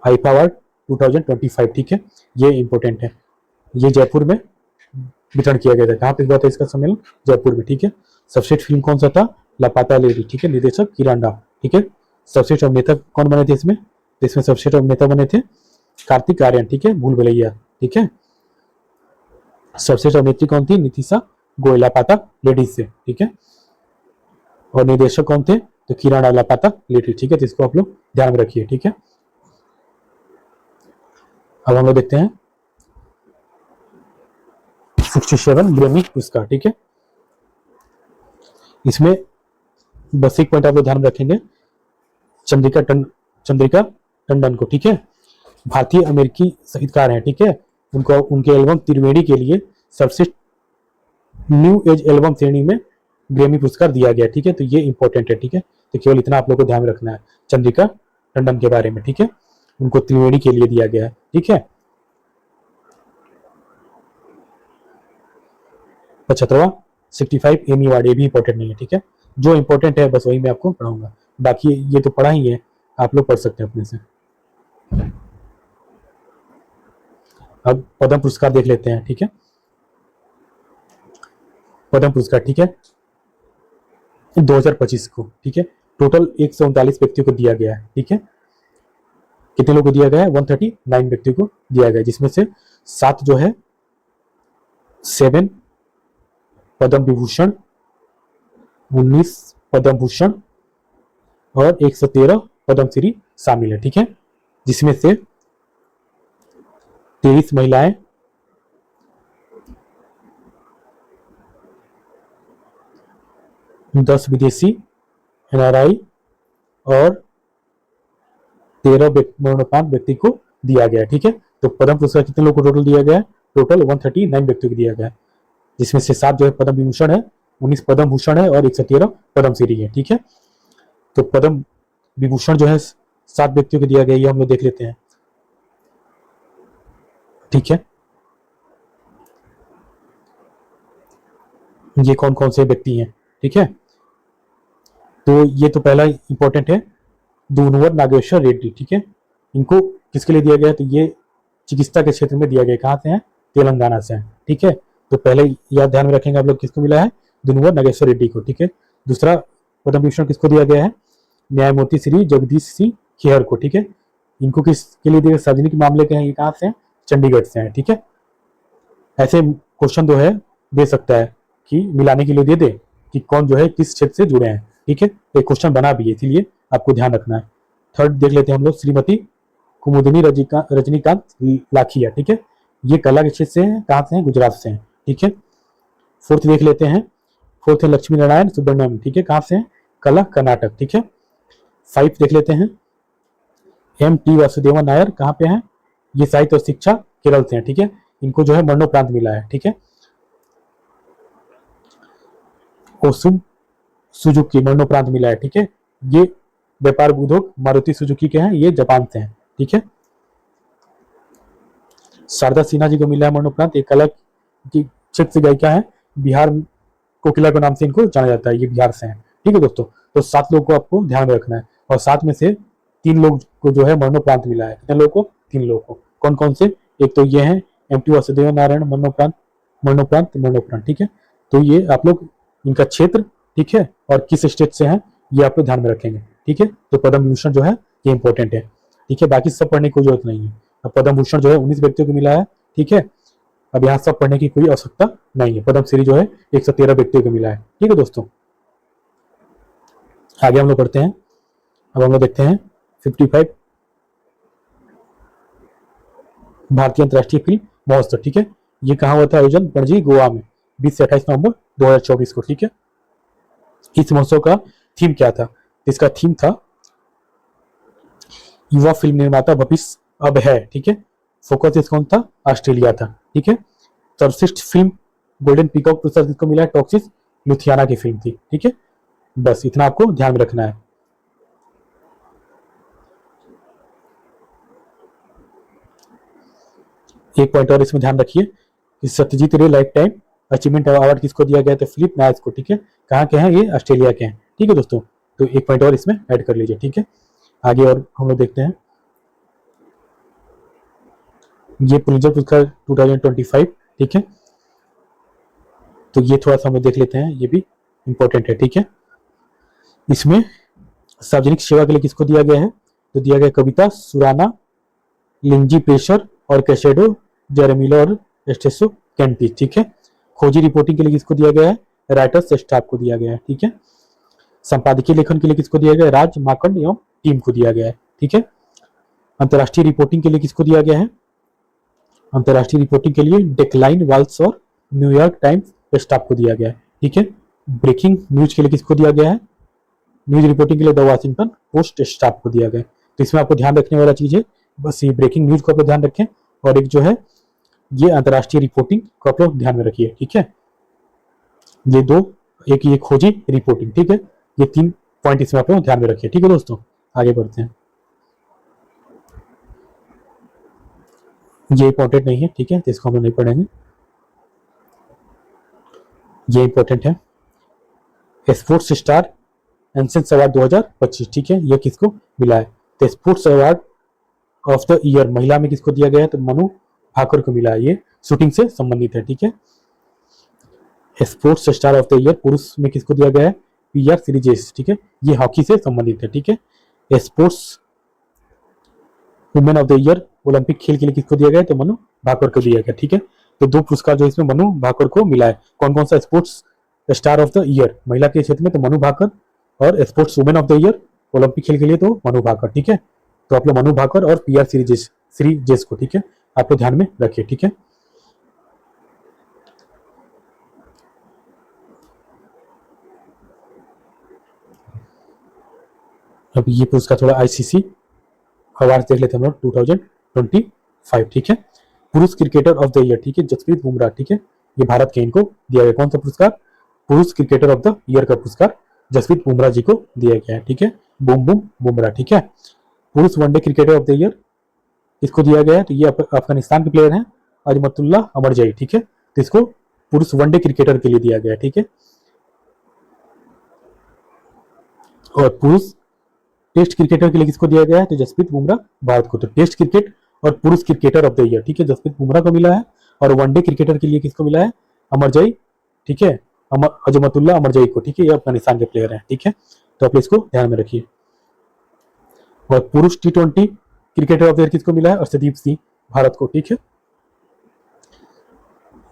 S1: आईफा अवार्ड 2025, ठीक है। ये इंपॉर्टेंट है। ये जयपुर में वितरण किया गया था। कहाँ पे हुआ था इसका सम्मेलन? जयपुर में, ठीक है। सर्वश्रेष्ठ फिल्म कौन सा था? लापता लेडी, ठीक है। निर्देशक किरण राव, ठीक है। सर्वश्रेष्ठ अभिनेता कौन बने थे इसमें? तो इसमें सर्वश्रेष्ठ अभिनेता बने थे कार्तिक आर्यन, ठीक है। भूल भुलैया, ठीक है। सर्वश्रेष्ठ अभिनेत्री कौन थी? नितिशा गोयल, लापता लेडीज से, ठीक है। और निर्देशक कौन थे? तो किरण राव, लापता लेडी, ठीक है। तो इसको आप लोग ध्यान में रखिए, ठीक है। अब हम लोग देखते हैं 67 ग्रैमी पुरस्कार, ठीक है। इसमें बस एक पॉइंट आप लोग ध्यान में रखेंगे, चंद्रिका टंडन को, ठीक है। भारतीय अमेरिकी संगीतकार हैं, ठीक है। उनको उनके एल्बम त्रिवेणी के लिए सर्वश्रेष्ठ न्यू एज एल्बम श्रेणी में ग्रैमी पुरस्कार दिया गया, ठीक है। तो ये इंपॉर्टेंट है, ठीक है। तो केवल इतना आप लोग को ध्यान रखना है चंद्रिका टंडन के बारे में, ठीक है। उनको त्रिवेणी के लिए दिया गया है, ठीक है। 75वां 65 एमी अवार्ड, ये भी इंपॉर्टेंट नहीं है, ठीक है। जो इंपॉर्टेंट है बस वही मैं आपको पढ़ाऊंगा, बाकी ये तो पढ़ा ही है, आप लोग पढ़ सकते हैं अपने से। अब पद्म पुरस्कार देख लेते हैं, ठीक है। पद्म पुरस्कार, ठीक है, 2025 को, ठीक है। टोटल 139 व्यक्तियों को दिया गया है, ठीक है। कितने लोगों को दिया गया है? 139 व्यक्तियों को दिया गया है, जिसमें से 7 जो है 7 पद्म विभूषण, 19 पद्म भूषण और 113 पद्मश्री शामिल है, ठीक है। जिसमें से 23 महिलाएं, 10 विदेशी एनआरआई और 13 मरणोपरांत व्यक्ति को दिया गया, ठीक है। तो पद्म पुरस्कार कितने लोगों को टोटल दिया गया है? टोटल 139 व्यक्तियों को दिया गया है, जिसमें से 7 जो है पद्म विभूषण है, 19 पद्म भूषण है और 113 पद्मश्री है, ठीक है। तो पद्म विभूषण जो है 7 व्यक्तियों को दिया गया, ये हम लोग देख लेते हैं, ठीक है। ये कौन कौन से व्यक्ति हैं, ठीक है। तो ये तो पहला इंपॉर्टेंट है, दूनवर नागेश्वर रेड्डी, ठीक है। इनको किसके लिए दिया गया? तो ये चिकित्सा के क्षेत्र में दिया गया। कहाँ से हैं? तेलंगाना से हैं, ठीक है। तो पहले याद ध्यान में रखेंगे आप लोग, किसको मिला है? दूनवर नागेश्वर रेड्डी को, ठीक है। दूसरा पद्म विभूषण किसको दिया गया है? न्यायमूर्ति श्री जगदीश सिंह खेहर को, ठीक है। इनको किसके लिए दिया? सार्वजनिक मामले के हैं, ये कहाँ से हैं? चंडीगढ़ से हैं, ठीक है। ऐसे क्वेश्चन जो है दे सकता है कि मिलाने के लिए दे दे कि कौन जो है किस क्षेत्र से जुड़े हैं, ठीक है। एक क्वेश्चन बना भी है, इसीलिए आपको ध्यान रखना है। थर्ड देख लेते हैं हम लोग, श्रीमती कुमुदिनी रजनीकांत लाखिया, ठीक है। ये कला के क्षेत्र से हैं, कहाँ से हैं, गुजरात से हैं, ठीक है। फोर्थ देख लेते हैं, फोर्थ है लक्ष्मी नारायण सुब्रमण्यम, ठीक है, कहाँ से हैं, कला कर्नाटक, ठीक है। 5 देख लेते हैं, M.T. वासुदेवन नायर, कहाँ पे हैं, ये साहित्य और शिक्षा केरल से हैं, ठीक है। इनको जो है मरणोपरांत मिला है, ठीक है। ओसुम सुजुकी मरणोपरांत मिला है, ठीक है। ये व्यापार उद्योग मारुति सुजुकी के हैं, ये जापान से हैं, ठीक है। शारदा सिन्हा जी को मिला है मरणोपरांत, एक कला की क्षेत्र से गायिका है, बिहार कोकिला के नाम से इनको जाना जाता है, ये बिहार से हैं, ठीक है दोस्तों। तो 7 लोगों को आपको ध्यान में रखना है, और 7 में से 3 लोग को जो है मरणोपरांत मिला है। कितने लोगों को, 3 लोगों को। कौन कौन से, एक तो ये हैं M.T. वासुदेवन नारायण मरणोपरांत मरणोपरांत, ठीक है। तो ये आप लोग इनका क्षेत्र, ठीक है, और किस स्टेट से हैं, ये आप लोग ध्यान में रखेंगे, ठीक है। तो पद्म विभूषण जो है ये इंपॉर्टेंट है, ठीक है। बाकी सब पढ़ने की कोई जरूरत नहीं है। अब पद्म भूषण जो है 19 व्यक्तियों को मिला है, ठीक है। अब यहाँ सब पढ़ने की कोई आवश्यकता नहीं है। पद्म श्री जो है 113 व्यक्तियों को मिला है, ठीक है दोस्तों। आगे हम लोग पढ़ते हैं। अब हम लोग देखते हैं 55 भारतीय अंतर्राष्ट्रीय फिल्म महोत्सव, ठीक है। ये कहाँ हुआ था आयोजन, पणजी गोवा में 20 से 28 नवंबर 2024 को, ठीक है। इस महोत्सव का थीम क्या था, इसका थीम था युवा फिल्म निर्माता भविष्य अब है, ठीक है। फोकस इसका कौन था, ऑस्ट्रेलिया था, ठीक है। सर्वश्रेष्ठ फिल्म गोल्डन पीकॉक पुरस्कार किसको मिला है, टॉक्सिस लुथियाना की फिल्म थी, ठीक है। बस इतना आपको ध्यान में रखना है। एक पॉइंट और इसमें ध्यान रखिए कि सत्यजीत रे लाइफ टाइम अचीवमेंट अवार्ड किसको दिया गया था, फिलिप नायस को, ठीक है। कहाँ के हैं, ये ऑस्ट्रेलिया के हैं, ठीक है दोस्तों। तो एक पॉइंट और इसमें ऐड कर लीजिए, ठीक है। आगे और हम लोग देखते हैं, ये पुलित्जर पुरस्कार 2025, ठीक है। तो ये थोड़ा सा हम लोग देख लेते हैं, ये भी इंपॉर्टेंट है, ठीक है। इसमें सार्वजनिक सेवा के लिए किसको दिया गया है, तो दिया गया कविता सुराना, लिंजी प्रेशर और कैशेडो जेरेमिलो और एस्टेसो कैंटी, ठीक है। खोजी रिपोर्टिंग के लिए किसको दिया गया है, राइटर्स स्टाफ को दिया गया है, ठीक है। संपादकीय लेखन के लिए किसको दिया गया है, राज माकंड एवं टीम को दिया गया है, ठीक है। अंतर्राष्ट्रीय रिपोर्टिंग के लिए किसको दिया गया है, अंतर्राष्ट्रीय रिपोर्टिंग के लिए डेक्लाइन वाल्स और न्यूयॉर्क टाइम्स स्टाफ को दिया गया है, ठीक है। ब्रेकिंग न्यूज के लिए किसको दिया गया है, न्यूज रिपोर्टिंग के लिए द वाशिंगटन पोस्ट स्टाफ को दिया गया है। तो इसमें आपको ध्यान रखने वाला चीज है, बस ये ब्रेकिंग न्यूज को आप ध्यान रखें, और एक जो है ये अंतर्राष्ट्रीय रिपोर्टिंग को आप लोग ध्यान में रखिए, ठीक है। ये दो, एक ये खोजी रिपोर्टिंग, ठीक है। ये 3 पॉइंट इसमें आप लोग ध्यान में रखिए, ठीक है दोस्तों। आगे बढ़ते हैं, ये इंपॉर्टेंट नहीं है, ठीक है, तो इसको हम लोग नहीं पढ़ेंगे। ये इंपॉर्टेंट है, स्पोर्ट्स स्टार एंसेंस अवार्ड 2025, ठीक है। ये किसको मिला है, तो sports award of the year महिला में किसको दिया गया है, तो मनु भाकर को मिला है। ये शूटिंग से संबंधित है, ठीक है। Sports star of the year पुरुष में किसको दिया गया है, PR सीरीजेस, ठीक है। ये हॉकी से संबंधित है, ठीक है। Sports women of the year Olympic खेल के लिए किसको दिया गया है, तो मनु भाकर को दिया गया, ठीक है। तो 2 पुरस्कार जो इसमें मनु भाकर को मिला है। कौन कौन सा, sports star of the year महिला के क्षेत्र में तो मनु भाकर, और sports women of the year Olympic खेल के लिए तो मनु भाकर, ठीक है। तो आप लोग मनु भाकर और PR सीरीजेस को, ठीक है, आप लोग ध्यान में रखिए, ठीक है। अब ये पुरस्कार थोड़ा ICC अवार्ड देख लेते हैं हम लोग 2025, ठीक है। पुरुष क्रिकेटर ऑफ द ईयर, ठीक है, जसप्रीत बुमराह, ठीक है। ये भारत के इनको दिया गया, कौन सा पुरस्कार, पुरुष क्रिकेटर ऑफ द ईयर का पुरस्कार जसप्रीत बुमराह जी को दिया गया है, ठीक है। बूम बूम बुमराह, ठीक है। पुरुष one day cricketer of the year इसको दिया गया है, तो ये अफगानिस्तान के प्लेयर हैं अजमतुल्ला अमरजई, ठीक है। तो इसको पुरुष वनडे क्रिकेटर के लिए दिया गया है, ठीक है। और पुरुष टेस्ट क्रिकेटर के लिए किसको दिया गया है, तो जसप्रीत बुमराह भारत को। तो टेस्ट क्रिकेट और पुरुष क्रिकेटर ऑफ द ईयर, ठीक है, जसप्रीत बुमराह को मिला है। और वनडे क्रिकेटर के लिए किसको मिला है, अमरजई, ठीक है, अजमतुल्ला अमरजई को, ठीक है। ये अफगानिस्तान के प्लेयर हैं, ठीक है। तो आप इसको ध्यान में रखिए। और पुरुष T20 cricketer of the year किसको मिला है, अर्शदीप सिंह भारत को, ठीक है।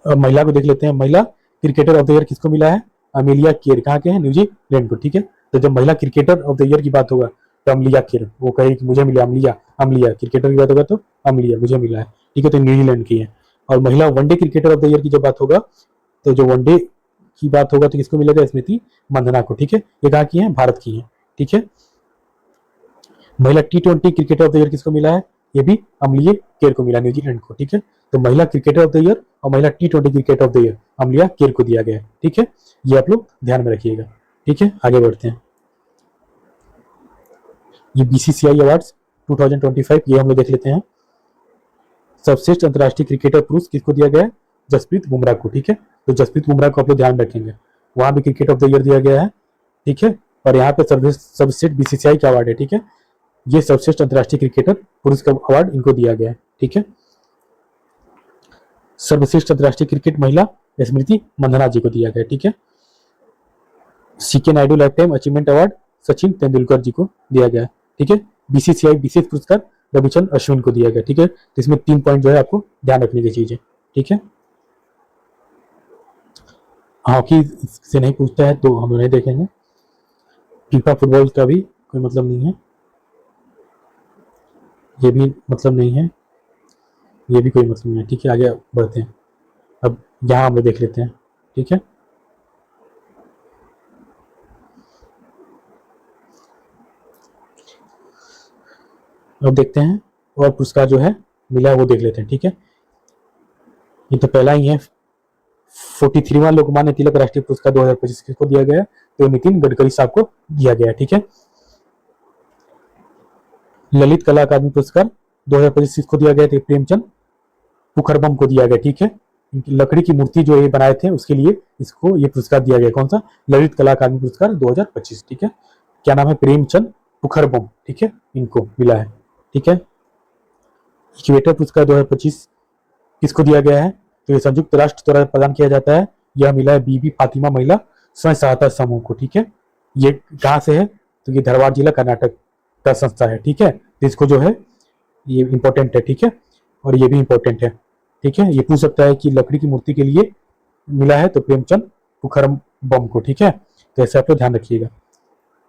S1: अब महिला को देख लेते हैं। महिला क्रिकेटर ऑफ द ईयर किसको मिला है? Amelia Kerr. कहाँ के हैं? न्यूजीलैंड को। ठीक है, तो जब महिला क्रिकेटर ऑफ द ईयर की बात होगा तो अमलिया केर वो कहे कि मुझे मिला। अमलिया अमलिया क्रिकेटर की बात होगा तो अमलिया मुझे मिला है। ठीक है, तो न्यूजीलैंड की है। और महिला one day cricketer of the year की जब बात होगा तो जो वनडे की बात होगा तो किसको मिलेगा? स्मृति मंदाना को। ठीक है, ये कहाँ की है? भारत की है। ठीक है, महिला T20 cricketer of the year किसको मिला है? ये भी अमलिया केर को मिला, न्यूजीलैंड को। ठीक है, तो महिला क्रिकेटर ऑफ द ईयर और महिला T20 cricket of the year Amelia Kerr को दिया गया है। ठीक है, ये आप लोग ध्यान में रखिएगा। ठीक है, आगे बढ़ते हैं। ये BCCI अवार्ड्स 2025 ये हम लोग देख लेते हैं। सर्वश्रेष्ठ अंतर्राष्ट्रीय क्रिकेटर पुरुष किसको दिया गया है? जसप्रीत बुमराह को। ठीक है, तो जसप्रीत बुमराह को आप लोग ध्यान रखेंगे, वहां भी क्रिकेट ऑफ द ईयर दिया गया है। ठीक है, और यहाँ पे सर्वश्रेष्ठ BCCI का अवार्ड है। ठीक है, ये सर्वश्रेष्ठ अंतर्राष्ट्रीय क्रिकेटर पुरुष का अवार्ड इनको दिया गया है। ठीक है, सर्वश्रेष्ठ अंतर्राष्ट्रीय क्रिकेट महिला स्मृति मंदाना जी को दिया गया। ठीक है, CK Naidu lifetime achievement award Sachin Tendulkar ji को दिया गया। ठीक है, BCCI विशेष पुरस्कार रविचंद्र अश्विन को दिया गया। ठीक है, तो इसमें 3 पॉइंट जो है आपको ध्यान रखने की चीज है। ठीक है, हॉकी से नहीं पूछता है तो हम नहीं देखेंगे। फीफा फुटबॉल का भी कोई मतलब नहीं है, ये भी मतलब नहीं है, ये भी कोई मतलब नहीं है। ठीक है, आगे बढ़ते हैं। अब यहाँ हम लोग देख लेते हैं। ठीक है, अब देखते हैं और पुरस्कार जो है मिला वो देख लेते हैं। ठीक है, ये तो पहला ही है। 43वां लोकमान्य तिलक राष्ट्रीय पुरस्कार 2025 किसको दिया गया? तो नितिन गडकरी साहब को दिया गया। ठीक है, ललित कला अकादमी पुरस्कार 2025 किसको दिया गया? तो प्रेमचंद पुखरबम को दिया गया। ठीक है, लकड़ी की मूर्ति जो ये बनाए थे उसके लिए इसको ये पुरस्कार दिया गया। कौन सा? ललित कला अकादमी पुरस्कार 2025। ठीक है, क्या नाम है? प्रेमचंद पुखरबम। ठीक है, इनको मिला है। ठीक है, इक्वेटर पुरस्कार 2025 किसको दिया गया है? तो ये संयुक्त राष्ट्र द्वारा प्रदान किया जाता है। यह मिला है बीबी फातिमा महिला स्वयं सहायता समूह को। ठीक है, ये कहाँ से है? तो ये धारवाड़ जिला कर्नाटक का संस्था है। ठीक है, तो इसको जो है ये इंपॉर्टेंट है। ठीक है, और ये भी इंपॉर्टेंट है। ठीक है, ये पूछ सकता है कि लकड़ी की मूर्ति के लिए मिला है तो प्रेमचंद पुखरबम को। ठीक है, तो ऐसे आप लोग ध्यान रखिएगा।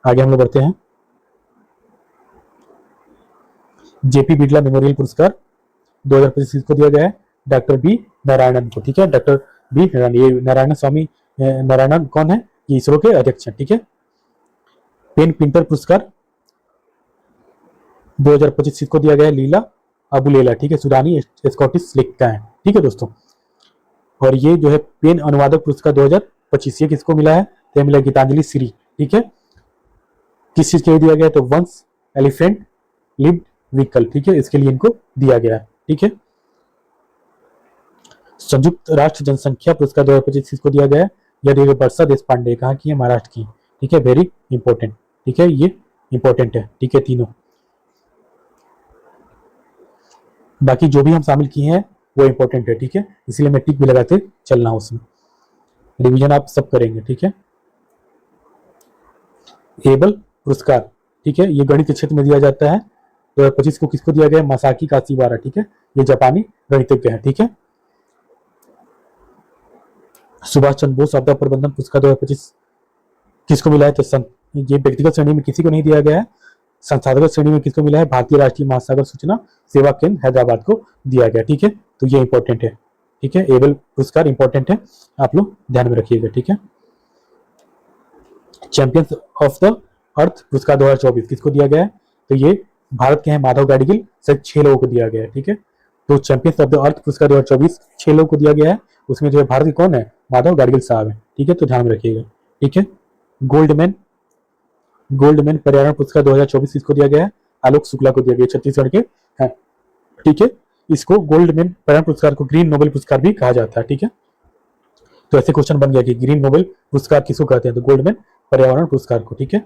S1: आगे हम लोग बढ़ते हैं। JP बिरला मेमोरियल पुरस्कार 2025 को दिया गया है डॉक्टर बी नारायणन को। ठीक है, डॉक्टर बी नारायण, ये नारायण स्वामी नारायणन कौन है? ये इसरो के अध्यक्ष हैं। ठीक है, पेन पिंटर पुरस्कार 2025 को दिया गया है लीला अबुलेला। ठीक है, सुडानी स्कॉटिश लेखिका है। ठीक है दोस्तों, और ये जो है पेन अनुवादक पुरस्कार 2025 ये किसको मिला है? तो मिला गीतांजलि श्री। ठीक है, किस चीज के लिए दिया गया? तो वंस एलिफेंट लिव्ड व्हीकल। ठीक है, इसके लिए इनको दिया गया है। ठीक है, संयुक्त राष्ट्र जनसंख्या पुरस्कार 2025 को दिया गया है। यह दिया गया वर्षा देश पांडे। कहाँ की है? महाराष्ट्र की। ठीक है, वेरी इंपॉर्टेंट। ठीक है, ये इंपॉर्टेंट है। ठीक है, तीनों बाकी जो भी हम शामिल किए हैं वो इंपॉर्टेंट है। ठीक है, इसलिए मैं टिक भी लगाते चलना उसमें, रिवीजन आप सब करेंगे। ठीक है, एबल पुरस्कार। ठीक है, ये गणित के क्षेत्र में दिया जाता है। 2025 को किसको दिया गया? मासाकी काशिवारा। ठीक है, ये जापानी गणितज्ञ है। ठीक है, सुभाष चंद्र बोस आपदा प्रबंधन पुरस्कार 2025 किसको मिला है? तो ये व्यक्तिगत श्रेणी में किसी को नहीं दिया गया है। संस्थागत श्रेणी में किसको मिला है? भारतीय राष्ट्रीय महासागर सूचना सेवा केंद्र हैदराबाद को दिया गया। ठीक है, तो ये इंपॉर्टेंट है। ठीक है, एबल पुरस्कार इंपॉर्टेंट है, आप लोग ध्यान में रखिएगा। ठीक है, चैंपियंस ऑफ द अर्थ पुरस्कार 2024 किसको दिया गया है? तो ये भारत के हैं माधव गाडगिल, सिर्फ 6 लोगों को दिया गया है। ठीक है, तो चैंपियंस ऑफ द अर्थ पुरस्कार 2024 6 लोगों को दिया गया है। उसमें जो है भारत के कौन है? माधव गाडगिल साहब है। ठीक है, तो ध्यान में रखिएगा। ठीक है, गोल्डमैन पर्यावरण पुरस्कार 2024 किसको दिया गया है? आलोक शुक्ला को दिया गया, छत्तीसगढ़ के हैं। ठीक है, इसको गोल्डमैन पर्यावरण पुरस्कार को ग्रीन नोबेल पुरस्कार भी कहा जाता है। ठीक है, तो ऐसे क्वेश्चन बन गया कि ग्रीन नोबेल पुरस्कार किसको कहते हैं? तो गोल्डमैन पर्यावरण पुरस्कार को। ठीक है,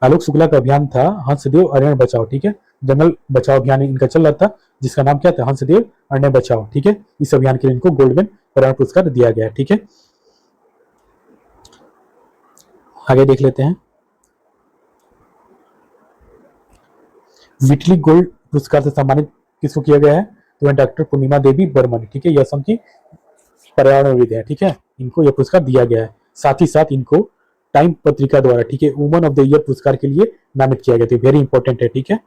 S1: आलोक शुक्ला का अभियान था हंसदेव अरण्य बचाओ। ठीक है, जंगल बचाओ अभियान इनका चल रहा था, जिसका नाम क्या था? हंसदेव अरण्य बचाओ। ठीक है, इस अभियान के लिए इनको गोल्डमैन पर्यावरण पुरस्कार दिया गया है। ठीक है, आगे देख लेते हैं। विटली गोल्ड पुरस्कार से सम्मानित किसको किया गया है? तो डॉक्टर पूर्णिमा देवी बर्मन। ठीक है, यह असम की पर्यावरणविद है, ठीक है, इनको यह पुरस्कार दिया गया है। साथ ही साथ इनको टाइम पत्रिका द्वारा, ठीक है, वुमन ऑफ द ईयर पुरस्कार के लिए नामित किया गया। तो वेरी इंपॉर्टेंट है, ठीक है।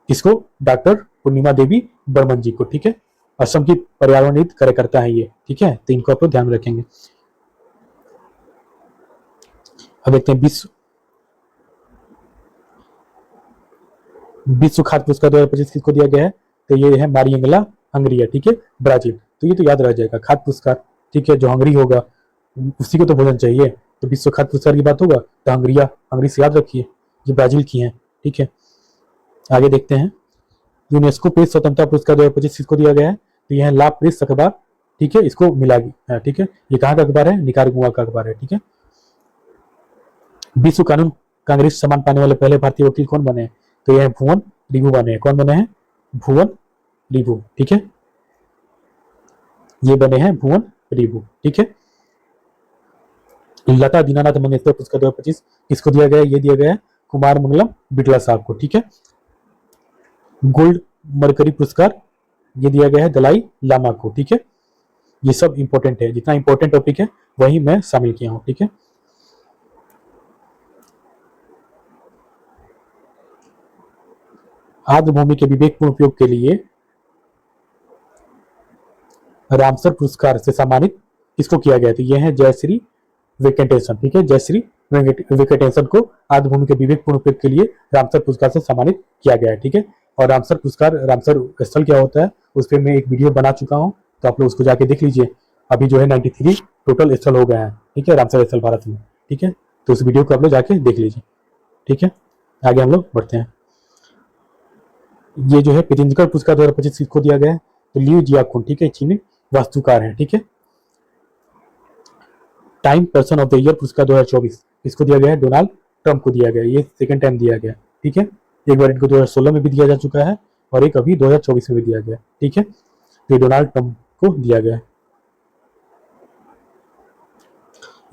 S1: किसको? डॉक्टर पूर्णिमा देवी बर्मन जी को, ठीक है। असम की पर्यावरणविद कार्यकर्ता है ये, ठीक है, तो इनको आप लोग ध्यान में रखेंगे। अब देखते हैं विश्व खाद्य पुरस्कार 2025 किसको दिया गया है? तो ये है मारिएंगला हंगरिया, ठीक है, ब्राजील। तो ये तो याद रह जाएगा, खाद्य पुरस्कार, ठीक है, जो हंगरी होगा उसी को तो भोजन चाहिए, तो विश्व खाद्य पुरस्कार की बात होगा तो हंगरी से याद रखिए, ये ब्राजील की है, ठीक है। आगे देखते हैं, यूनेस्को प्रेस स्वतंत्रता पुरस्कार 2025 किसको दिया गया है? तो यह है ला प्रेस अखबार, ठीक है, इसको मिला गया, ठीक है। ये कहाँ का अखबार है? निकारागुआ का अखबार है, ठीक है। विश्व कानून कांग्रेस सम्मान पाने वाले पहले भारतीय वकील कौन बने हैं? तो यह भुवन रिबू बने हैं। कौन बने हैं? भुवन रिबू, ठीक है, ये बने हैं भुवन रिबू, ठीक है। लता दीनानाथ मंगेशकर पुरस्कार 2025 किसको दिया गया है? ये दिया गया है कुमार मंगलम बिड़ला साहब को, ठीक है। गोल्ड मरकरी पुरस्कार ये दिया गया है दलाई लामा को, ठीक है। ये सब इंपॉर्टेंट है, जितना इंपॉर्टेंट टॉपिक है वही मैं शामिल किया हूं, ठीक है। आर्द्र भूमि के विवेकपूर्ण उपयोग के लिए रामसर पुरस्कार से सम्मानित किसको किया गया? तो ये है जयश्री वेंकटेशन, ठीक है, जयश्री वेंकटेशन को आर्द्र भूमि के विवेकपूर्ण उपयोग के लिए रामसर पुरस्कार से सम्मानित किया गया है, ठीक है। और रामसर पुरस्कार, रामसर स्थल क्या होता है उस पर मैं एक वीडियो बना चुका हूँ, तो आप लोग उसको जाके देख लीजिए। अभी जो है 93 टोटल स्थल हो गए हैं, ठीक है, रामसर स्थल भारत में, ठीक है। तो उस वीडियो को आप लोग जाके देख लीजिए, ठीक है। आगे हम लोग बढ़ते हैं। ये जो है पितिंजकर पुरस्कार 2025 किसको दिया गया है? तो लियू जियाकुन, ठीक है, चीनी वास्तुकार है, ठीक है। Time person of the year पुरस्कार 2024 किसको दिया गया है? डोनाल्ड ट्रंप को दिया गया, ये सेकंड टाइम दिया गया, ठीक है। एक बार इनको 2016 में भी दिया जा चुका है और एक अभी 2024 में भी दिया गया, ठीक है। तो ये डोनाल्ड ट्रंप को दिया गया।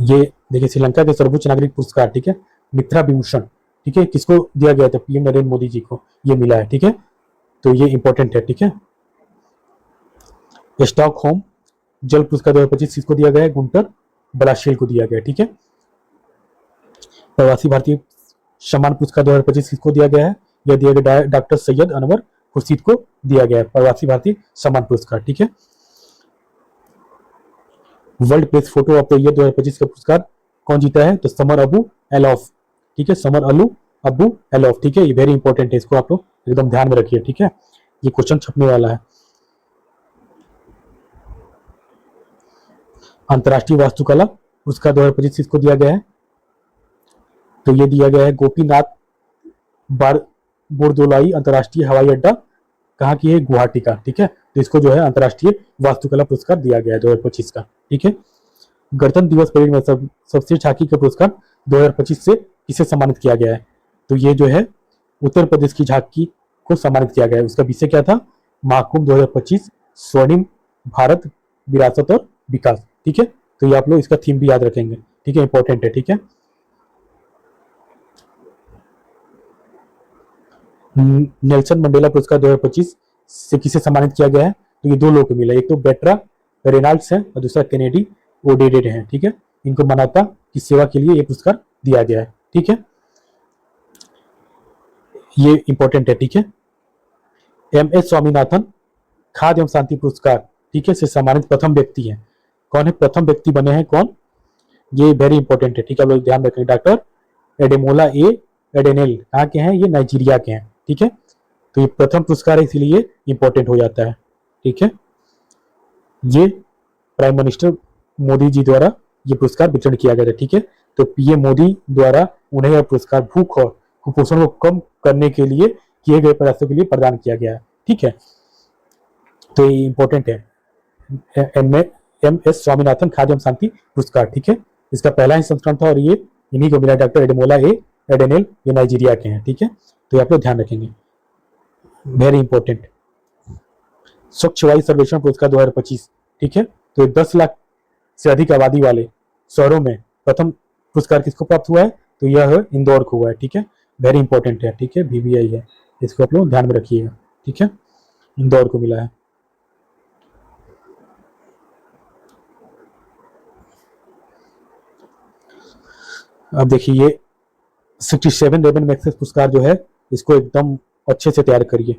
S1: ये देखिए श्रीलंका के सर्वोच्च नागरिक पुरस्कार, ठीक है, मित्रा विभूषण, ठीक है, किसको दिया गया था? पीएम नरेंद्र मोदी जी को ये मिला है, ठीक है। तो ये इंपॉर्टेंट है, ठीक है। स्टॉकहोम जल पुरस्कार 2025 किसको दिया गया है? गुंटर बलाशेल को दिया गया, ठीक है। प्रवासी भारतीय सम्मान पुरस्कार 2025 किसको दिया गया है? यह दिया गया डॉक्टर सैयद अनवर खुर्शीद को दिया गया है प्रवासी भारतीय सम्मान पुरस्कार, ठीक है। World press photo of the year 2025 का पुरस्कार कौन जीता है? तो समर अबू एलॉफ, ठीक है, समर अबू एलॉफ, ठीक है। ये वेरी इंपॉर्टेंट है, इसको आप लोग एकदम ध्यान में रखिए, ठीक है, ये क्वेश्चन छपने वाला है। अंतर्राष्ट्रीय वास्तुकला पुरस्कार 2025 किसको दिया गया है? तो ये दिया गया है गोपीनाथ बोरदोलाई अंतर्राष्ट्रीय हवाई अड्डा, कहाँ की है? गुवाहाटी का, ठीक है। तो इसको जो है अंतर्राष्ट्रीय वास्तुकला पुरस्कार दिया गया है 2025 का, ठीक है। गणतंत्र दिवस परेड में सबसे झांकी का पुरस्कार 2025 से किसे सम्मानित किया गया है? तो ये जो है उत्तर प्रदेश की झांकी को सम्मानित किया गया है। उसका विषय क्या था? महाकुंभ 2025 स्वर्णिम भारत विरासत और विकास, ठीक है। तो ये आप लोग इसका थीम भी याद रखेंगे, ठीक है, इंपॉर्टेंट है, ठीक है। नेल्सन मंडेला पुरस्कार 2025 से किसे सम्मानित किया गया है? तो ये दो लोगों को मिला, एक तो बेट्रा रेनाल्ड्स है और दूसरा केनेडी ओडेडेड है, ठीक है। इनको मानवता की सेवा के लिए ये पुरस्कार दिया गया है, ठीक है, ये इंपॉर्टेंट है, ठीक है। एमएस स्वामीनाथन खाद्य एवं शांति पुरस्कार, ठीक है, से सम्मानित प्रथम व्यक्ति है। कौन है? प्रथम व्यक्ति बने हैं कौन? ये वेरी इंपॉर्टेंट है, ठीक है, आप लोग ध्यान रखें। डॉक्टर एडेमोला ए एडेनेल, कहाँ के हैं? ये नाइजीरिया के हैं, ठीक है। तो ये प्रथम पुरस्कार है, इसीलिए इंपॉर्टेंट हो जाता है, ठीक है। ये प्राइम मिनिस्टर मोदी जी द्वारा ये पुरस्कार वितरण किया गया था, ठीक है। तो पीएम मोदी द्वारा उन्हें यह पुरस्कार भूख और कुपोषण को कम करने के लिए किए गए प्रयासों के लिए प्रदान किया गया है, ठीक है। तो ये इंपॉर्टेंट है, एम एस स्वामीनाथन खाद्य एवं शांति पुरस्कार, ठीक है। इसका पहला ही संस्करण था और ये इन्हीं को मिला, डॉक्टर एडेमोला ए एडेनेल, ये नाइजीरिया के हैं, ठीक है। तो ये आप लोग ध्यान रखेंगे, वेरी इंपॉर्टेंट। स्वच्छ वायु सर्वेक्षण पुरस्कार 2025, ठीक है। तो 10 लाख से अधिक आबादी वाले शहरों में प्रथम पुरस्कार किसको प्राप्त हुआ है? तो यह इंदौर को हुआ है, ठीक है, वेरी इंपॉर्टेंट है, ठीक है, VVI है, इसको आप लोग ध्यान में रखिएगा, ठीक है, इंदौर को मिला है। अब देखिए ये 67 रेमन मैग्सेसे पुरस्कार जो है इसको एकदम अच्छे से तैयार करिए।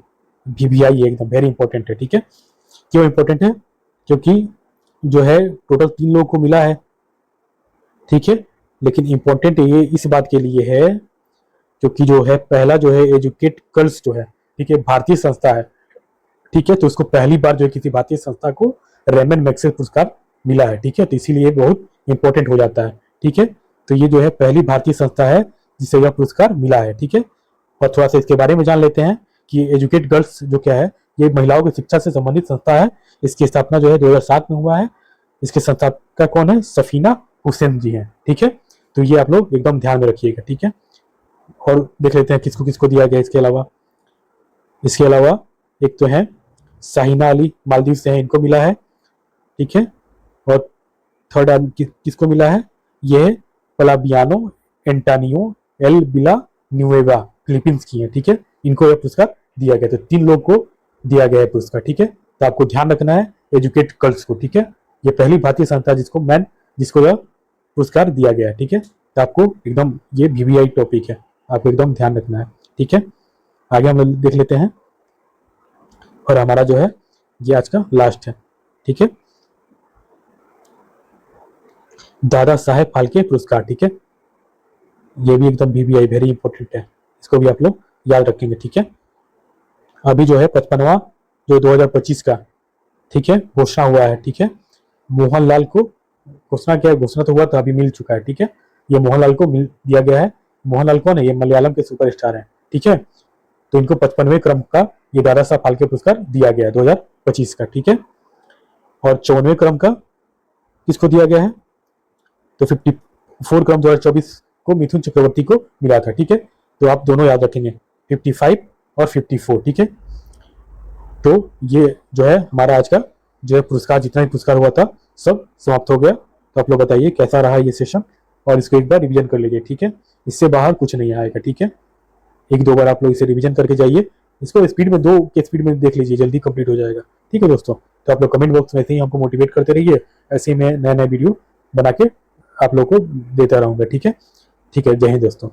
S1: VVI एकदम वेरी इंपॉर्टेंट है, ठीक है। क्यों इंपॉर्टेंट है? क्योंकि जो है टोटल 3 लोगों को मिला है, ठीक है। लेकिन इंपॉर्टेंट ये इस बात के लिए है क्योंकि जो है पहला जो है एजुकेट गर्ल्स जो है, ठीक है, भारतीय संस्था है, ठीक है। तो उसको पहली बार जो है किसी भारतीय संस्था को रेमन मैग्सेसे पुरस्कार मिला है, ठीक है। तो इसीलिए बहुत इंपॉर्टेंट हो जाता है, ठीक है। तो ये जो है पहली भारतीय संस्था है जिसे यह पुरस्कार मिला है, ठीक है। और थोड़ा सा इसके बारे में जान लेते हैं कि एजुकेट गर्ल्स जो क्या है, ये महिलाओं की शिक्षा से संबंधित संस्था है। इसकी स्थापना जो है 2007 में हुआ है। इसके संस्थापक कौन है? सफीना हुसैन जी हैं, ठीक है। तो ये आप लोग एकदम ध्यान में रखिएगा, ठीक है। और देख लेते हैं किसको किसको दिया गया। इसके अलावा एक तो है साहिना अली, मालदीव से है, इनको मिला है, ठीक है। और थर्ड किसको मिला है? ये पलाबियानो एंटानियो एल बिला न्यूएवा, फिलीपींस की है, ठीक है। इनको यह पुरस्कार दिया गया। तो 3 लोग को दिया गया है पुरस्कार, ठीक है। तो आपको ध्यान रखना है एजुकेट गर्ल्स को, ठीक है। ये पहली भारतीय संस्था जिसको यह पुरस्कार दिया गया है, ठीक है। तो आपको एकदम ये VVI टॉपिक है, आपको एकदम ध्यान रखना है, ठीक है। आगे हम लोग देख लेते हैं और हमारा जो है ये आज का लास्ट है, ठीक है। दादा साहेब फाल्के पुरस्कार, ठीक है। ये भी एकदम VVI वेरी इंपॉर्टेंट है, इसको भी आप लोग याद रखेंगे, ठीक है। अभी जो है 55वां जो 2025 का, ठीक है, घोषणा हुआ है, ठीक है। मोहनलाल को घोषणा क्या है? घोषणा तो हुआ था, अभी मिल चुका है, ठीक है। ये मोहनलाल को मिल दिया गया है। मोहनलाल कौन है? ये मलयालम के सुपरस्टार हैं, ठीक है। तो इनको 55वें क्रम का ये दादा साहब फाल्के पुरस्कार दिया गया है 2025 का, ठीक है। और 54वें क्रम का किसको दिया गया है? तो 54 क्रम 2024 को मिथुन चक्रवर्ती को मिला था, ठीक है। तो आप दोनों याद रखेंगे 55 और 54, ठीक है। तो ये जो है हमारा आज का जो है पुरस्कार, जितना भी पुरस्कार हुआ था सब समाप्त हो गया। तो आप लोग बताइए कैसा रहा ये सेशन, और इसको एक बार रिवीजन कर लीजिए, ठीक है। इससे बाहर कुछ नहीं आएगा, ठीक है। 1-2 बार आप लोग इसे रिवीजन करके जाइए। इसको स्पीड में 2 के स्पीड में देख लीजिए, जल्दी कंप्लीट हो जाएगा, ठीक है दोस्तों। तो आप लोग कमेंट बॉक्स में ऐसे ही हमको मोटिवेट करते रहिए, ऐसे ही मैं नया नया वीडियो बना के आप लोग को देता रहूंगा, ठीक है। ठीक है, जय हिंद दोस्तों।